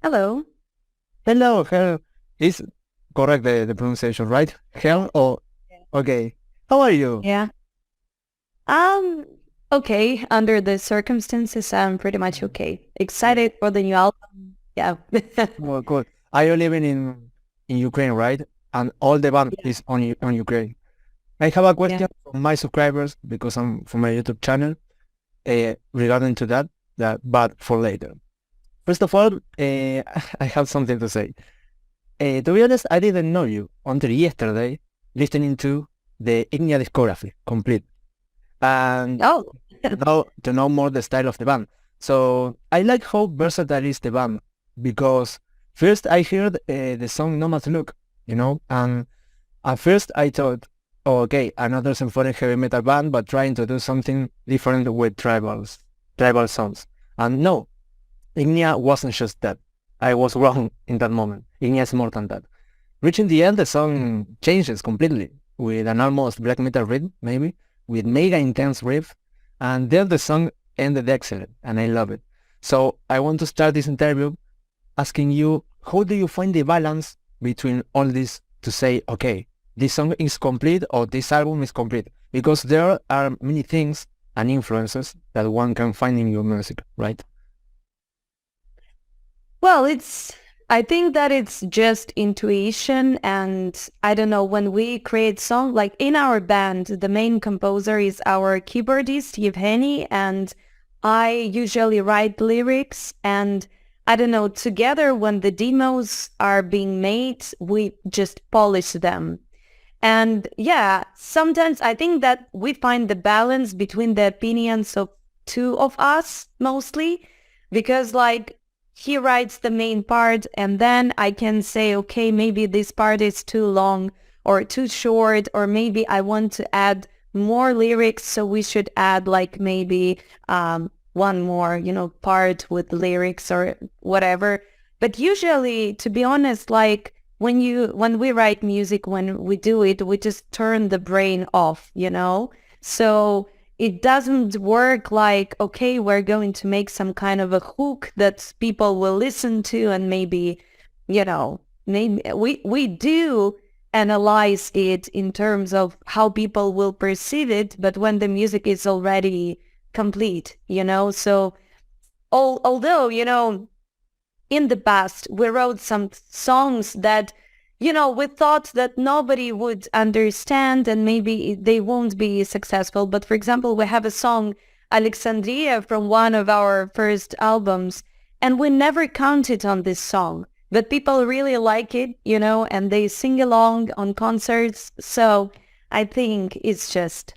Hello. Hello, Hel. Is correct the pronunciation, right? Hel or okay. How are you? Yeah. Um, okay. Under the circumstances, I'm pretty much okay. Excited for the new album. Yeah. Well, good. Are you living in Ukraine, right? And all the band Yeah. is on Ukraine. I have a Yeah. question from my subscribers because I'm from my YouTube channel regarding to that, but for later. First of all, I have something to say. To be honest, I didn't know you until yesterday, listening to the Ignea discography complete. And Oh, to know more the style of the band. So I like how versatile is the band because first I heard the song Nomad's Look, and at first I thought, oh, okay, another symphonic heavy metal band, but trying to do something different with tribal songs. And no, Ignea wasn't just that. I was wrong in that moment. Ignea is more than that. Reaching the end, the song changes completely with an almost black metal rhythm, maybe, with mega intense riff, and then the song ended excellent, and I love it. So I want to start this interview asking you, how do you find the balance between all this to say, okay, this song is complete or this album is complete? Because there are many things and influences that one can find in your music, right? well, I think that it's just intuition. And I don't know, when we create song, like in our band, the main composer is our keyboardist, Evgeny, and I usually write lyrics. And I don't know, together when the demos are being made, we just polish them. And yeah, sometimes I think that we find the balance between the opinions of two of us mostly, because like he writes the main part and then I can say, okay, maybe this part is too long or too short, or maybe I want to add more lyrics. So we should add like maybe one more, part with lyrics or whatever. But usually, to be honest, like when we write music, when we do it, we just turn the brain off. So it doesn't work like, okay, we're going to make some kind of a hook that people will listen to, and maybe we do analyze it in terms of how people will perceive it, but when the music is already complete. So although, in the past, we wrote some songs that, we thought that nobody would understand and maybe they won't be successful. But for example, we have a song, Alexandria, from one of our first albums, and we never counted on this song. But people really like it, and they sing along on concerts. So I think it's just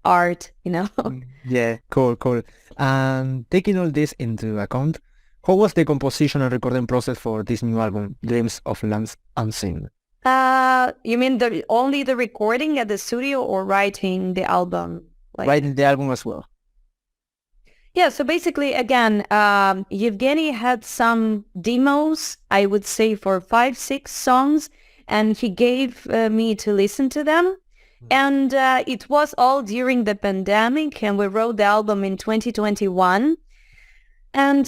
art. Yeah, cool. And taking all this into account, how was the composition and recording process for this new album, Dreams of Lands Unseen? You mean only the recording at the studio or writing the album? Like, Writing the album as well. yeah, so basically, again, Yevgeny had some demos, I would say for 5, 6 songs, and he gave me to listen to them. And it was all during the pandemic, and we wrote the album in 2021. And,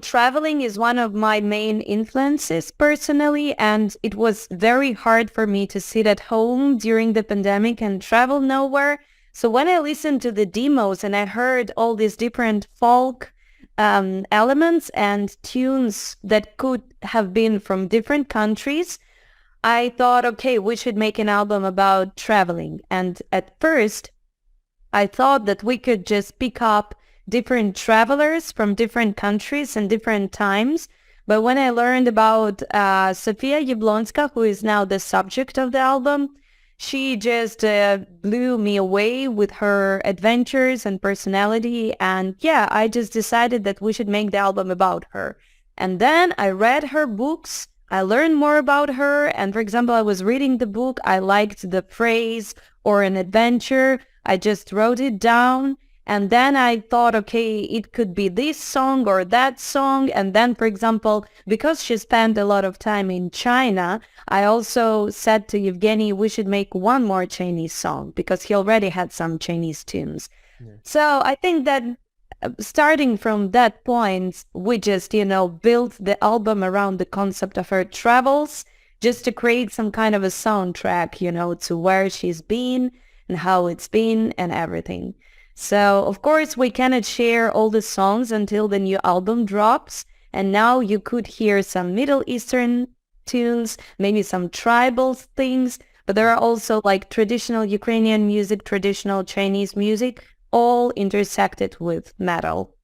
traveling is one of my main influences personally, and it was very hard for me to sit at home during the pandemic and travel nowhere. So when I listened to the demos and I heard all these different folk elements and tunes that could have been from different countries, I thought, okay, we should make an album about traveling. And at first, I thought that we could just pick up different travelers from different countries and different times. But when I learned about Sofia Yablonska, who is now the subject of the album, she just blew me away with her adventures and personality. And yeah, I just decided that we should make the album about her. And then I read her books. I learned more about her. And for example, I was reading the book. I liked the phrase or an adventure. I just wrote it down. And then I thought, okay, it could be this song or that song. And then, for example, because she spent a lot of time in China, I also said to Evgeny, we should make one more Chinese song because he already had some Chinese tunes. Yeah. So I think that starting from that point, we just, built the album around the concept of her travels, just to create some kind of a soundtrack, to where she's been and how it's been and everything. So, of course, we cannot share all the songs until the new album drops. And now you could hear some Middle Eastern tunes, maybe some tribal things, but there are also like traditional Ukrainian music, traditional Chinese music, all intersected with metal.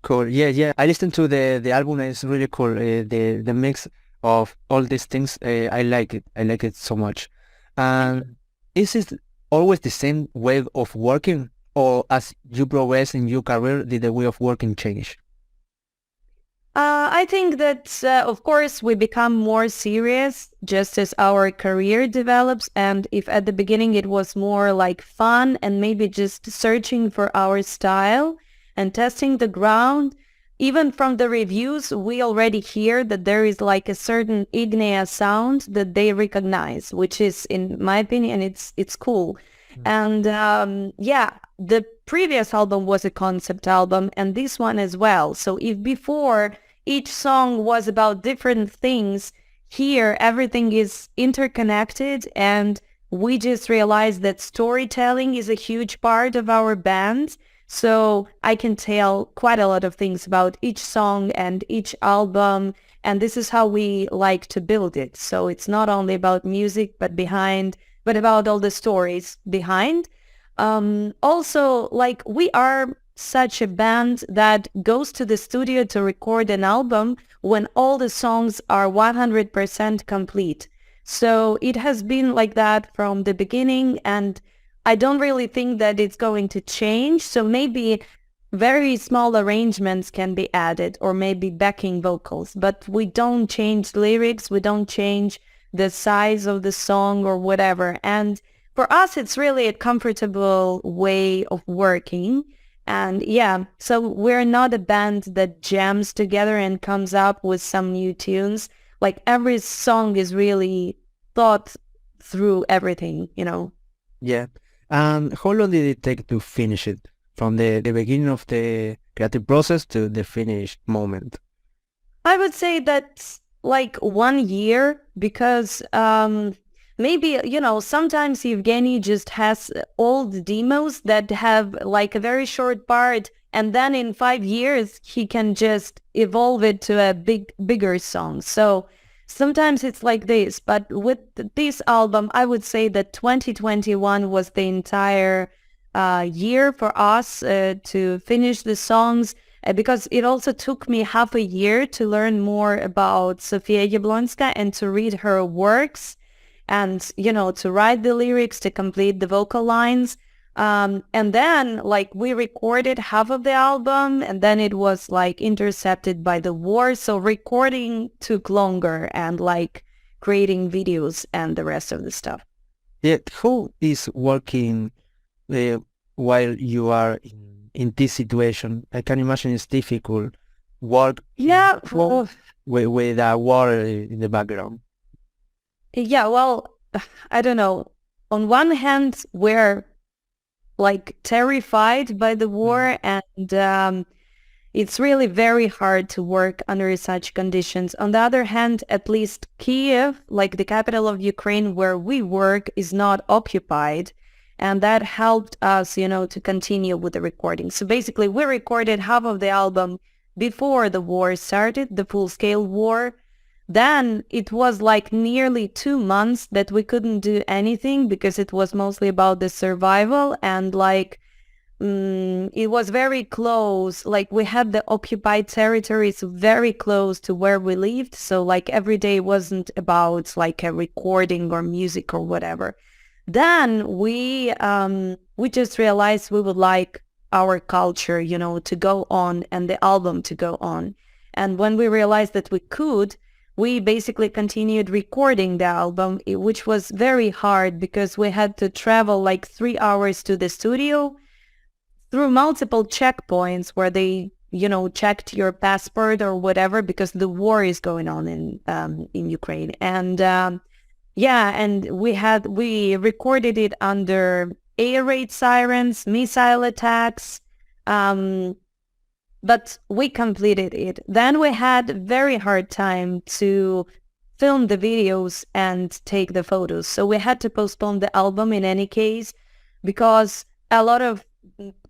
Cool. Yeah. I listened to the album. And it's really cool. The mix of all these things. I like it. I like it so much. And is it always the same way of working, or as you progress in your career, did the way of working change? I think that, of course, we become more serious just as our career develops. And if at the beginning it was more like fun and maybe just searching for our style and testing the ground, even from the reviews, we already hear that there is like a certain Ignea sound that they recognize, which is, in my opinion, it's cool. And the previous album was a concept album and this one as well. So if before each song was about different things, here everything is interconnected, and we just realized that storytelling is a huge part of our band. So I can tell quite a lot of things about each song and each album, and this is how we like to build it. So it's not only about music, but about all the stories behind. Also, like, we are such a band that goes to the studio to record an album when all the songs are 100% complete. So it has been like that from the beginning, and I don't really think that it's going to change. So maybe very small arrangements can be added, or maybe backing vocals, but we don't change lyrics, we don't change the size of the song or whatever. And for us, it's really a comfortable way of working. And so we're not a band that jams together and comes up with some new tunes. Like, every song is really thought through everything, Yeah. And how long did it take to finish it, from the beginning of the creative process to the finished moment? I would say that's like 1 year, because maybe, sometimes Evgeny just has old demos that have like a very short part, and then in 5 years he can just evolve it to a bigger song. So sometimes it's like this, but with this album, I would say that 2021 was the entire year for us to finish the songs, because it also took me half a year to learn more about Sofia Jablonska and to read her works, and, to write the lyrics, to complete the vocal lines. And then, like, we recorded half of the album, and then it was like intercepted by the war. So recording took longer, and like creating videos and the rest of the stuff. Yeah. Who is working while you are in this situation? I can imagine it's difficult work. Yeah. With a war in the background. Yeah, well, I don't know. On one hand, we're like terrified by the war, and it's really very hard to work under such conditions. On the other hand, at least Kiev, like the capital of Ukraine where we work, is not occupied. And that helped us, to continue with the recording. So basically, we recorded half of the album before the war started, the full-scale war. Then it was like nearly 2 months that we couldn't do anything, because it was mostly about the survival, and like it was very close. Like, we had the occupied territories very close to where we lived. So like every day wasn't about like a recording or music or whatever. Then we just realized we would like our culture, to go on, and the album to go on. And when we realized that we could, we basically continued recording the album, which was very hard because we had to travel like 3 hours to the studio through multiple checkpoints where they, checked your passport or whatever, because the war is going on in Ukraine. And and we recorded it under air raid sirens, missile attacks, but we completed it. Then we had a very hard time to film the videos and take the photos. So we had to postpone the album in any case, because a lot of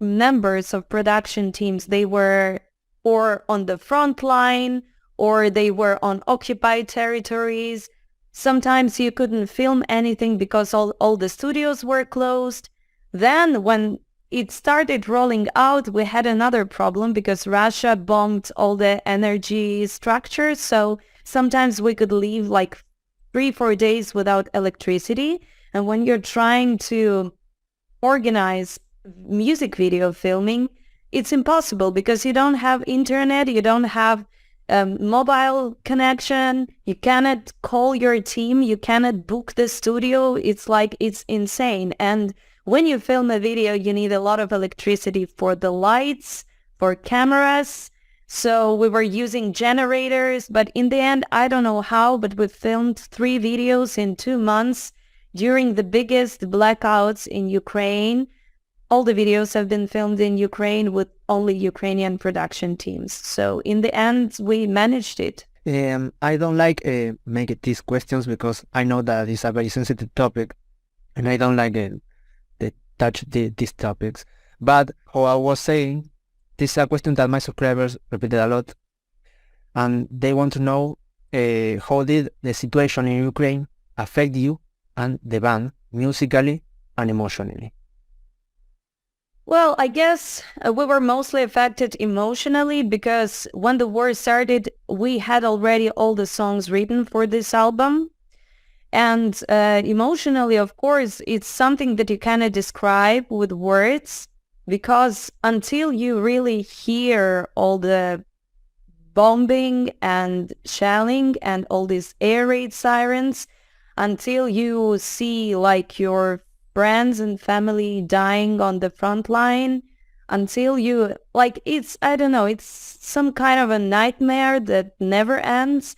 members of production teams, they were or on the front line or they were on occupied territories. Sometimes you couldn't film anything because all the studios were closed. Then when it started rolling out, we had another problem because Russia bombed all the energy structures. So sometimes we could leave like 3-4 days without electricity. And when you're trying to organize music video filming, it's impossible because you don't have internet, you don't have mobile connection, you cannot call your team, you cannot book the studio. It's like, it's insane. And when you film a video, you need a lot of electricity for the lights, for cameras. So we were using generators, but in the end, I don't know how, but we filmed 3 videos in 2 months during the biggest blackouts in Ukraine. All the videos have been filmed in Ukraine with only Ukrainian production teams. So in the end, we managed it. I don't like make these questions because I know that it's a very sensitive topic, and I don't like touch these topics. But how I was saying, this is a question that my subscribers repeated a lot, and they want to know how did the situation in Ukraine affect you and the band musically and emotionally? Well, I guess we were mostly affected emotionally because when the war started, we had already all the songs written for this album. And emotionally, of course, it's something that you cannot describe with words, because until you really hear all the bombing and shelling and all these air raid sirens, until you see like your friends and family dying on the front line, until you, like, it's, I don't know, it's some kind of a nightmare that never ends.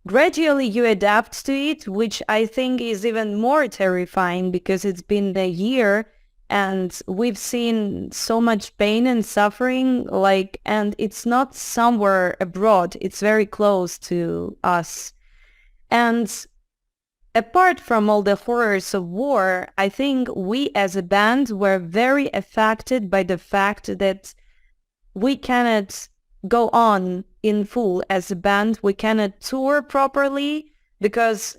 Gradually you adapt to it, which I think is even more terrifying because it's been a year and we've seen so much pain and suffering, like, and it's not somewhere abroad, it's very close to us. And apart from all the horrors of war, I think we as a band were very affected by the fact that we cannot go on in full as a band. We cannot tour properly because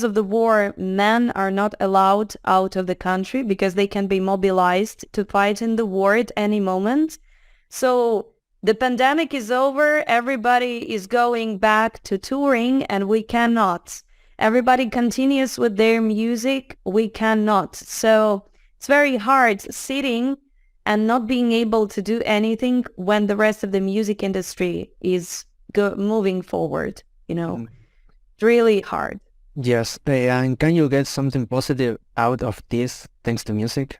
of the war. Men are not allowed out of the country because they can be mobilized to fight in the war at any moment. So the pandemic is over, everybody is going back to touring, and we cannot. Everybody continues with their music, we cannot. So it's very hard sitting and not being able to do anything when the rest of the music industry is moving forward, you know. It's really hard. Yes, and can you get something positive out of this thanks to music?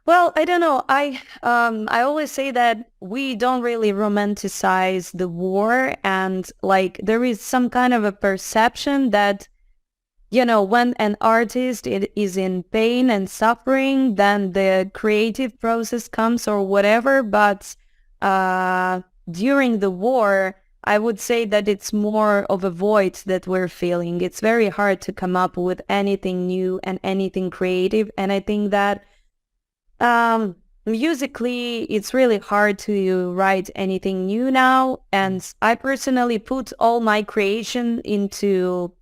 Well, I don't know. I always say that we don't really romanticize the war, and like there is some kind of a perception that, you know, when an artist is in pain and suffering, then the creative process comes or whatever. But during the war, I would say that it's more of a void that we're feeling. It's very hard to come up with anything new and anything creative. And I think that musically, it's really hard to write anything new now. And I personally put all my creation into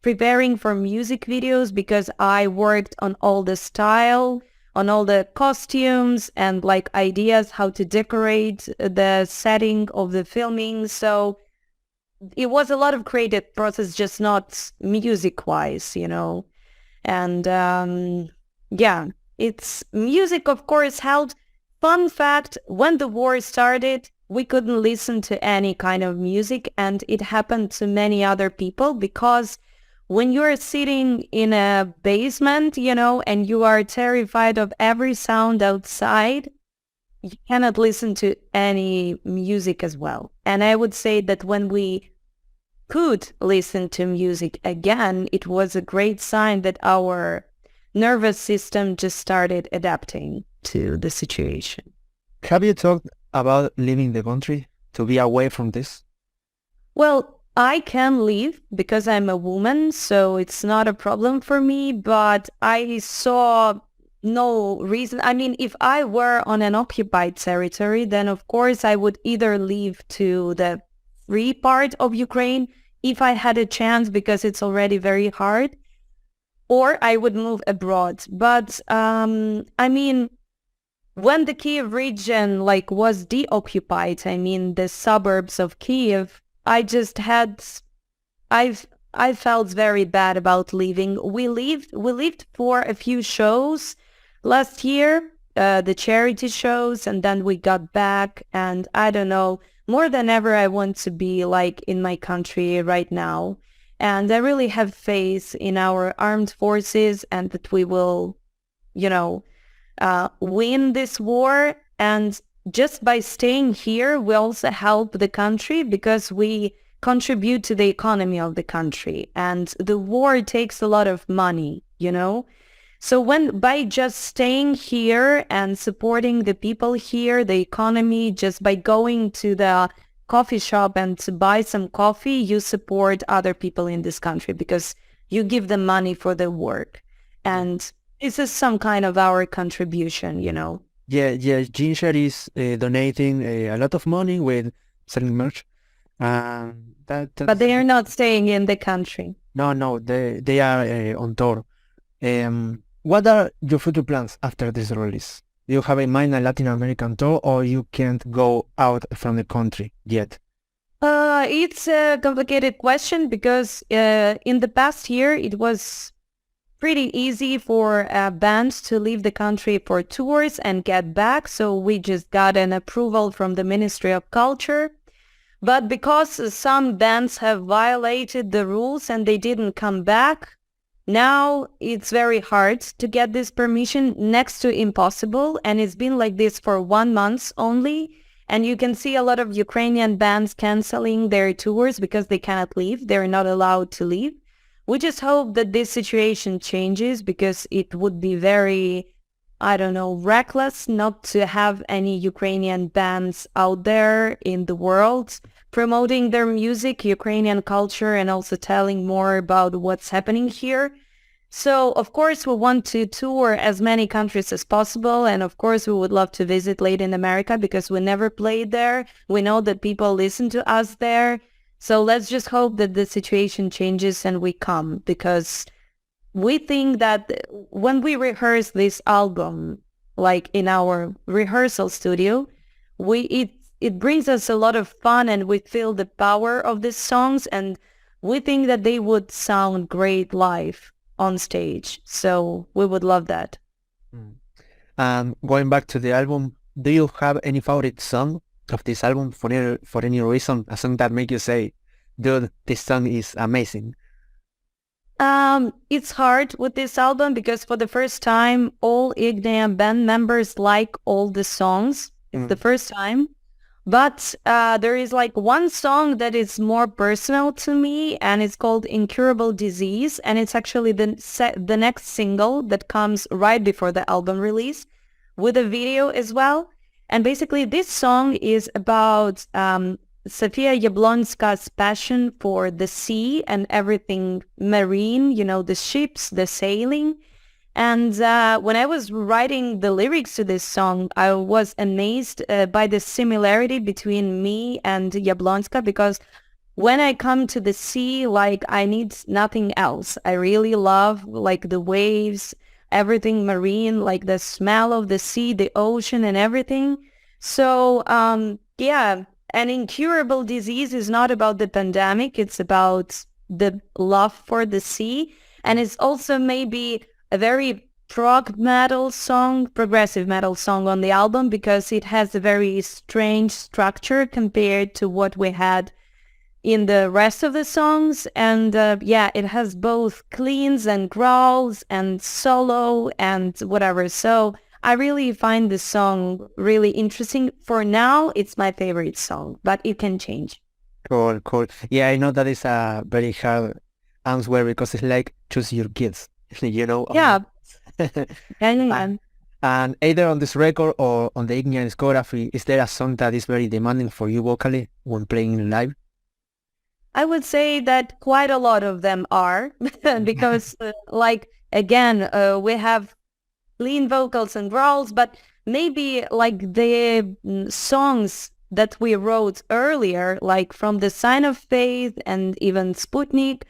preparing for music videos because I worked on all the style, on all the costumes and like ideas how to decorate the setting of the filming. So it was a lot of creative process, just not music wise, you know. And yeah, it's music, of course, helped. Fun fact, when the war started, we couldn't listen to any kind of music, and it happened to many other people because when you're sitting in a basement, you know, and you are terrified of every sound outside, you cannot listen to any music as well. And I would say that when we could listen to music again, it was a great sign that our nervous system just started adapting to the situation. Have you talked about leaving the country to be away from this? Well, I can leave because I'm a woman, so it's not a problem for me, but I saw no reason. I mean, if I were on an occupied territory, then of course I would either leave to the free part of Ukraine if I had a chance because it's already very hard, or I would move abroad. But I mean, when the Kiev region like was deoccupied, I mean the suburbs of Kiev, I just had I felt very bad about leaving. We lived for a few shows last year, the charity shows, and then we got back, and I don't know, more than ever I want to be like in my country right now. And I really have faith in our armed forces and that we will, you know, win this war. And just by staying here, we also help the country because we contribute to the economy of the country. And the war takes a lot of money, you know? So when by just staying here and supporting the people here, the economy, just by going to the coffee shop and to buy some coffee, you support other people in this country because you give them money for their work. And this is some kind of our contribution, you know. Yeah, Ginger is donating a lot of money with selling merch. But they are not staying in the country. No, they are on tour. What are your future plans after this release? Do you have in mind a Latin American tour, or you can't go out from the country yet? It's a complicated question because in the past year it was pretty easy for bands to leave the country for tours and get back. So we just got an approval from the Ministry of Culture. But because some bands have violated the rules and they didn't come back, now it's very hard to get this permission, next to impossible. And it's been like this for 1 month only. And you can see a lot of Ukrainian bands canceling their tours because they cannot leave. They're not allowed to leave. We just hope that this situation changes because it would be very, I don't know, reckless not to have any Ukrainian bands out there in the world promoting their music, Ukrainian culture, and also telling more about what's happening here. So, of course, we want to tour as many countries as possible. And of course, we would love to visit Latin America because we never played there. We know that people listen to us there. So let's just hope that the situation changes and we come, because we think that when we rehearse this album, like in our rehearsal studio, it brings us a lot of fun and we feel the power of these songs, and we think that they would sound great live on stage. So we would love that. Going back to the album, do you have any favorite song of this album for any reason? A song that make you say, dude, this song is amazing? It's hard with this album because for the first time, all Ignea band members like all the songs. It's the first time. But there is like one song that is more personal to me, and it's called Incurable Disease. And it's actually the next single that comes right before the album release with a video as well. And basically this song is about Sofia Jablonska's passion for the sea and everything marine, you know, the ships, the sailing. And when I was writing the lyrics to this song, I was amazed by the similarity between me and Jablonska, because when I come to the sea, like, I need nothing else. I really love like the waves, everything marine, like the smell of the sea, the ocean and everything. So yeah, an incurable disease is not about the pandemic. It's about the love for the sea. And it's also maybe a very progressive metal song on the album, because it has a very strange structure compared to what we had in the rest of the songs. And yeah, it has both cleans and growls and solo and whatever. So I really find this song really interesting. For now, it's my favorite song, but it can change. Cool. Yeah, I know that is a very hard answer because it's like choose your kids. You know? Yeah. Yeah. And either on this record or on the Ignea discography, is there a song that is very demanding for you vocally when playing live? I would say that quite a lot of them are because again, we have clean vocals and growls, but maybe like the songs that we wrote earlier, like from the Sign of Faith and even Sputnik,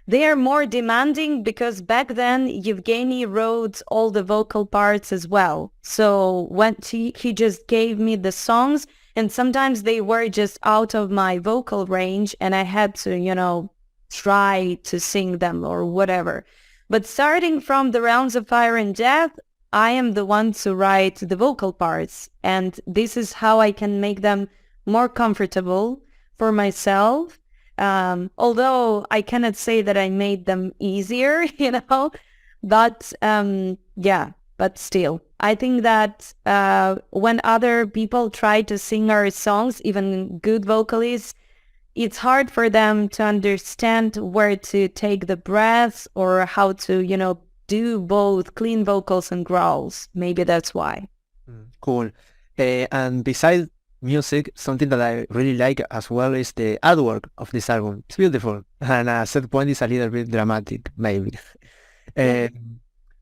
they are more demanding because back then Yevgeny wrote all the vocal parts as well. So when he just gave me the songs, and sometimes they were just out of my vocal range and I had to, try to sing them or whatever. But starting from The Realms of Fire and Death, I am the one to write the vocal parts. And this is how I can make them more comfortable for myself. Although I cannot say that I made them easier, but but still, I think that when other people try to sing our songs, even good vocalists, it's hard for them to understand where to take the breaths or how to, do both clean vocals and growls. Maybe that's why. Cool. And besides music, something that I really like as well is the artwork of this album. It's beautiful. And at certain point it's a little bit dramatic, maybe.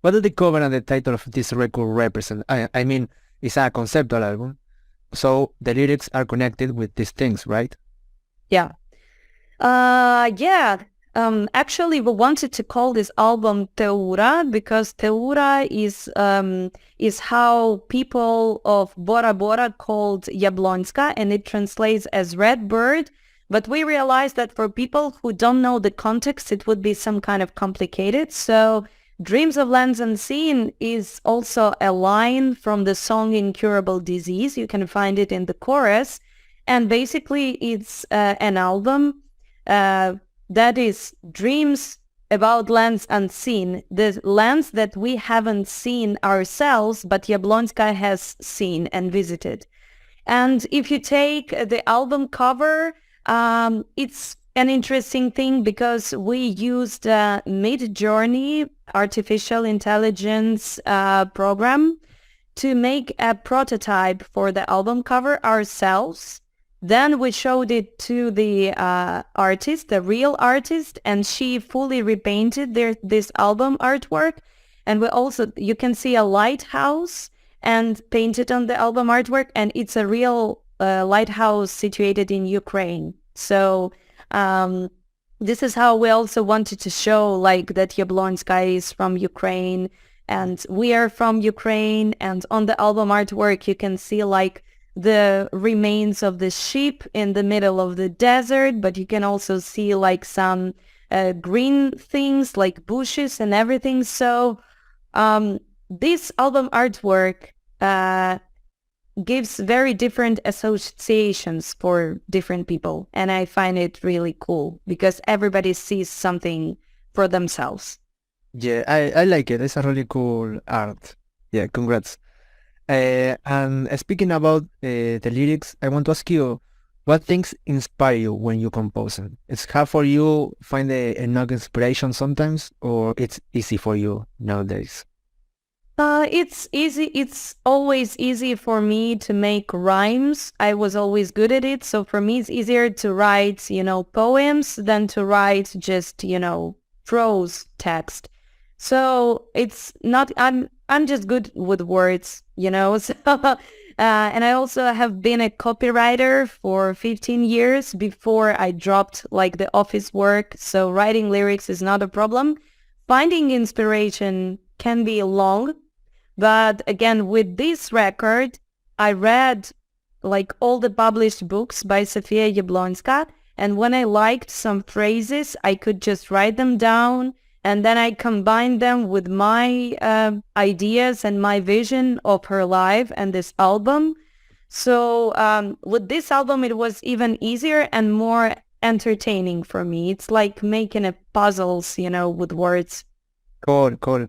What do the cover and the title of this record represent? I mean, it's a conceptual album, so the lyrics are connected with these things, right? Yeah. Actually, we wanted to call this album Teura because Teura is how people of Bora Bora called Yablonska, and it translates as red bird. But we realized that for people who don't know the context, it would be some kind of complicated. So Dreams of Lands Unseen is also a line from the song Incurable Disease. You can find it in the chorus. And basically, it's an album that is dreams about lands unseen, the lands that we haven't seen ourselves, but Yablonska has seen and visited. And if you take the album cover, it's an interesting thing because we used Mid-Journey artificial intelligence program to make a prototype for the album cover ourselves. Then we showed it to the artist, the real artist, and she fully repainted this album artwork. And we also, you can see a lighthouse and painted on the album artwork, and it's a real lighthouse situated in Ukraine. So this is how we also wanted to show like that Yablonska is from Ukraine and we are from Ukraine. And on the album artwork, you can see like the remains of the ship in the middle of the desert, but you can also see like some green things like bushes and everything. So this album artwork gives very different associations for different people. And I find it really cool because everybody sees something for themselves. Yeah, I like it. It's a really cool art. Yeah, congrats. And speaking about the lyrics, I want to ask you, what things inspire you when you compose them? It's hard for you find enough inspiration sometimes, or it's easy for you nowadays? It's easy. It's always easy for me to make rhymes. I was always good at it. So for me, it's easier to write, poems than to write just, prose text. So it's not, I'm just good with words, so, and I also have been a copywriter for 15 years before I dropped like the office work. So writing lyrics is not a problem. Finding inspiration can be long, but again, with this record, I read like all the published books by Sofia Yablonska, and when I liked some phrases, I could just write them down. And then I combined them with my ideas and my vision of her life and this album. So with this album, it was even easier and more entertaining for me. It's like making a puzzles, with words. Cool.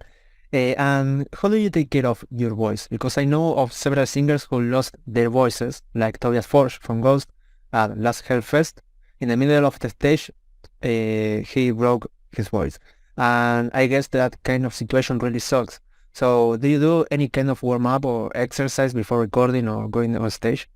And how do you take care of your voice? Because I know of several singers who lost their voices, like Tobias Forge from Ghost at last Hellfest. In the middle of the stage, he broke his voice. And I guess that kind of situation really sucks. So do you do any kind of warm-up or exercise before recording or going on stage?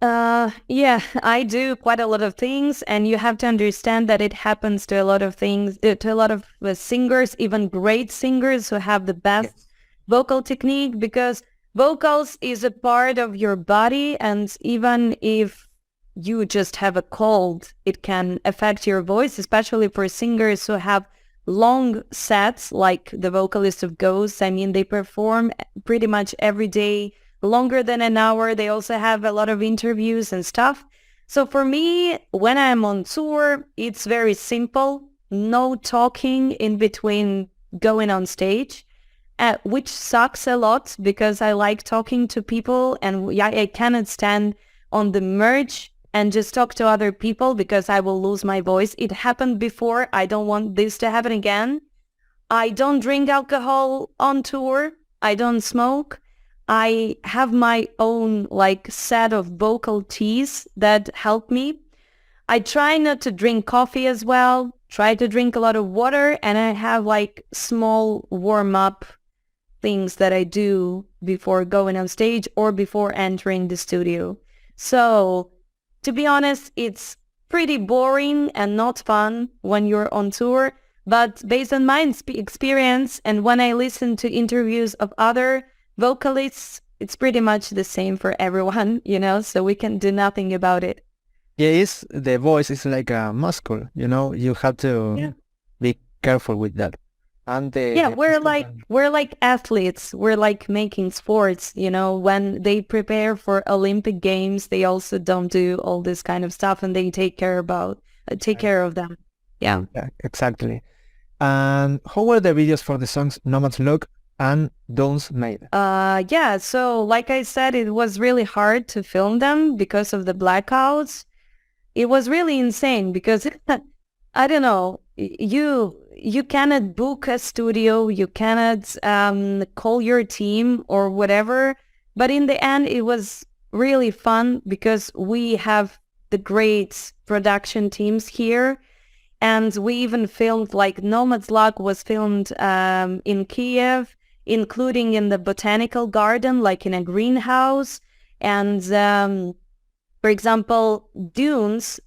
Yeah, I do quite a lot of things, and you have to understand that it happens to a lot of things, to a lot of singers, even great singers who have the best Yes. vocal technique, because vocals is a part of your body, and even if you just have a cold, it can affect your voice, especially for singers who have long sets, like the vocalist of Ghosts. I mean, they perform pretty much every day, longer than an hour. They also have a lot of interviews and stuff. So for me, when I'm on tour, it's very simple. No talking in between going on stage, which sucks a lot because I like talking to people, and I cannot stand on the merge and just talk to other people because I will lose my voice. It happened before. I don't want this to happen again. I don't drink alcohol on tour. I don't smoke. I have my own set of vocal teas that help me. I try not to drink coffee as well. Try to drink a lot of water, and I have small warm-up things that I do before going on stage or before entering the studio. So to be honest, it's pretty boring and not fun when you're on tour. But based on my experience and when I listen to interviews of other vocalists, it's pretty much the same for everyone, so we can do nothing about it. Yeah, the voice is like a muscle, you have to be careful with that. And we're like athletes. We're like making sports, when they prepare for Olympic Games, they also don't do all this kind of stuff, and they take care of them. Yeah, exactly. And how were the videos for the songs Nomad's Luck and Don'ts made? So like I said, it was really hard to film them because of the blackouts. It was really insane because I don't know, you cannot book a studio, you cannot call your team or whatever, but in the end it was really fun because we have the great production teams here. And we even filmed, Nomad's Luck was filmed in Kiev, including in the botanical garden, like in a greenhouse. And for example, Dunes,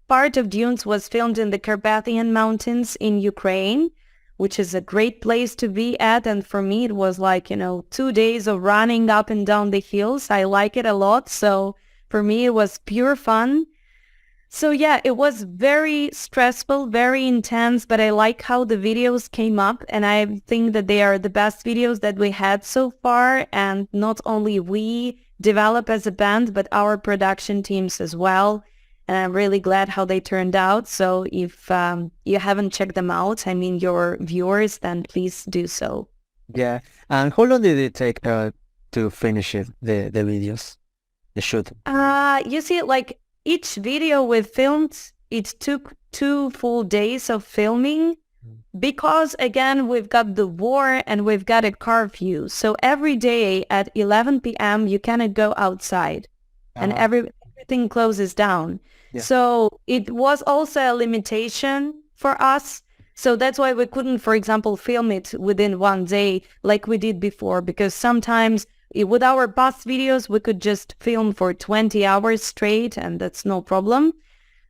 part of Dunes was filmed in the Carpathian Mountains in Ukraine, which is a great place to be at. And for me, it was 2 days of running up and down the hills. I like it a lot. So for me, it was pure fun. So yeah, it was very stressful, very intense, but I like how the videos came up, and I think that they are the best videos that we had so far. And not only we develop as a band, but our production teams as well. And I'm really glad how they turned out. So if you haven't checked them out, I mean your viewers, then please do so. Yeah. And how long did it take to finish it, the videos, the shoot? You see, each video we filmed, it took 2 full days of filming because, again, we've got the war and we've got a curfew. So every day at 11 p.m., you cannot go outside and everything closes down. Yeah. So it was also a limitation for us. So that's why we couldn't, for example, film it within 1 day like we did before, because sometimes with our past videos, we could just film for 20 hours straight, and that's no problem.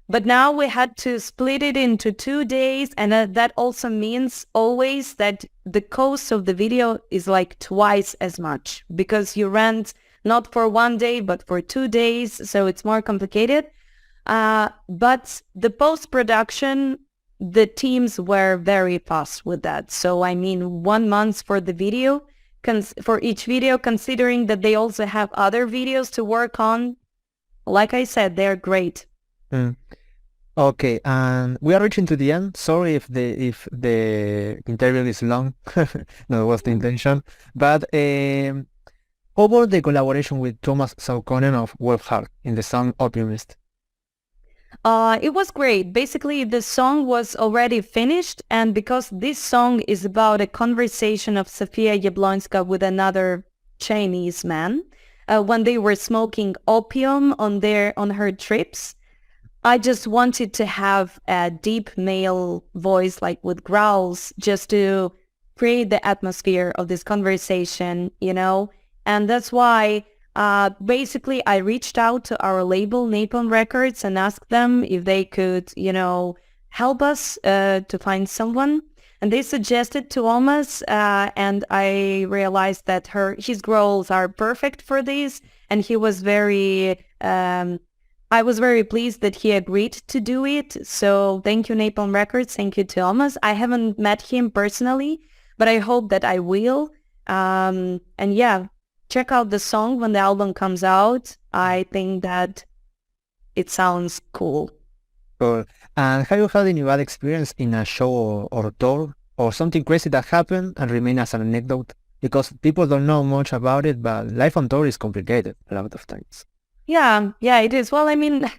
But now we had to split it into 2 days, and that also means always that the cost of the video is twice as much, because you rent not for 1 day, but for 2 days, so it's more complicated. But the post-production, the teams were very fast with that. So I mean, 1 month for the video, for each video, considering that they also have other videos to work on. Like I said, they're great. Okay, and we are reaching to the end. Sorry if the interview is long. No, it was the intention. But how about the collaboration with Thomas Saukonen of Wolfhard in the song Optimist? It was great. Basically, the song was already finished, and because this song is about a conversation of Sofia Jablonska with another Chinese man, when they were smoking opium on her trips, I just wanted to have a deep male voice, with growls, just to create the atmosphere of this conversation, you know? And that's why basically I reached out to our label, Napalm Records, and asked them if they could, you know, help us to find someone. And they suggested to Almas, and I realized that his growls are perfect for this. And he was I was very pleased that he agreed to do it. So thank you, Napalm Records. Thank you to Almas. I haven't met him personally, but I hope that I will. And yeah, check out the song when the album comes out. I think that it sounds cool. Cool. And have you had any bad experience in a show or tour, or something crazy that happened and remain as an anecdote? Because people don't know much about it, but life on tour is complicated a lot of times. Yeah, it is. Well, I mean,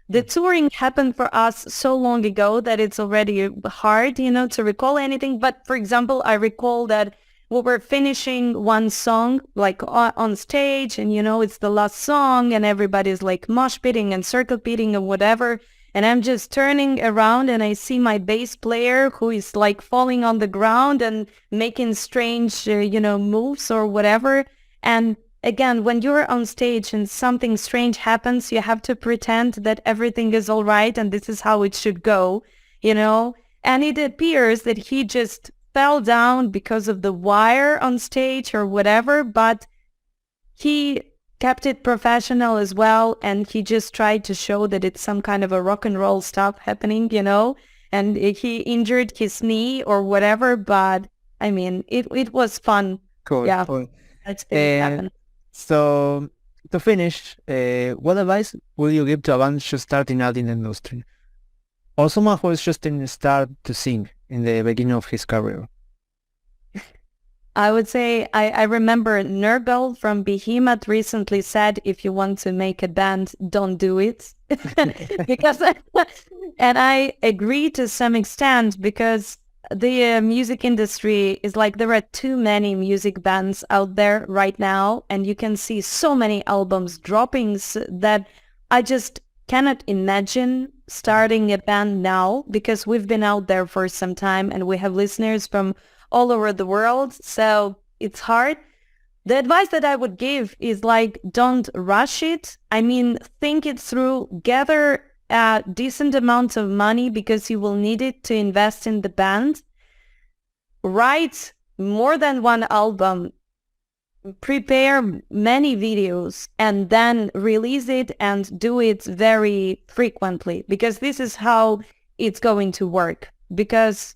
the touring happened for us so long ago that it's already hard, you know, to recall anything. But for example, I recall that we were finishing one song like on stage, and, you know, it's the last song and everybody's like mosh pitting and circle pitting or whatever. And I'm just turning around and I see my bass player who is like falling on the ground and making strange, you know, moves or whatever. And again, when you're on stage and something strange happens, you have to pretend that everything is all right and this is how it should go, you know? And it appears that he just fell down because of the wire on stage or whatever, but he kept it professional as well, and he just tried to show that it's some kind of a rock and roll stuff happening, you know? And he injured his knee or whatever, but I mean, it was fun. Cool. Yeah, Cool. that's things happen. So to finish, what advice would you give to a band just starting out in the industry, or someone who is just in the start to sing in the beginning of his career? I would say I remember Nurgle from Behemoth recently said, if you want to make a band, don't do it. Because, and I agree to some extent, because the music industry is like, there are too many music bands out there right now, and you can see so many albums dropping that I just cannot imagine starting a band now, because we've been out there for some time and we have listeners from all over the world, so it's hard. The advice that I would give is like, don't rush it. I mean, think it through, gather a decent amount of money because you will need it to invest in the band. Write more than one album, prepare many videos, and then release it and do it very frequently, because this is how it's going to work. Because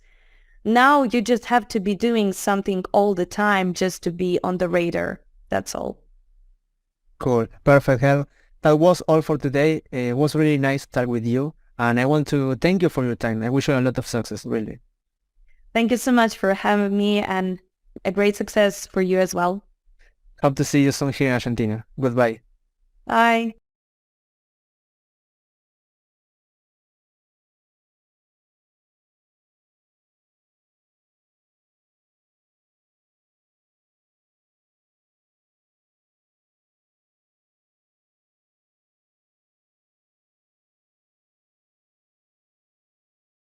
now you just have to be doing something all the time just to be on the radar. That's all. Cool. Perfect, Hel. That was all for today. It was really nice to talk with you, and I want to thank you for your time. I wish you a lot of success, really. Thank you so much for having me, and a great success for you as well. Hope to see you soon here in Argentina. Goodbye. Bye.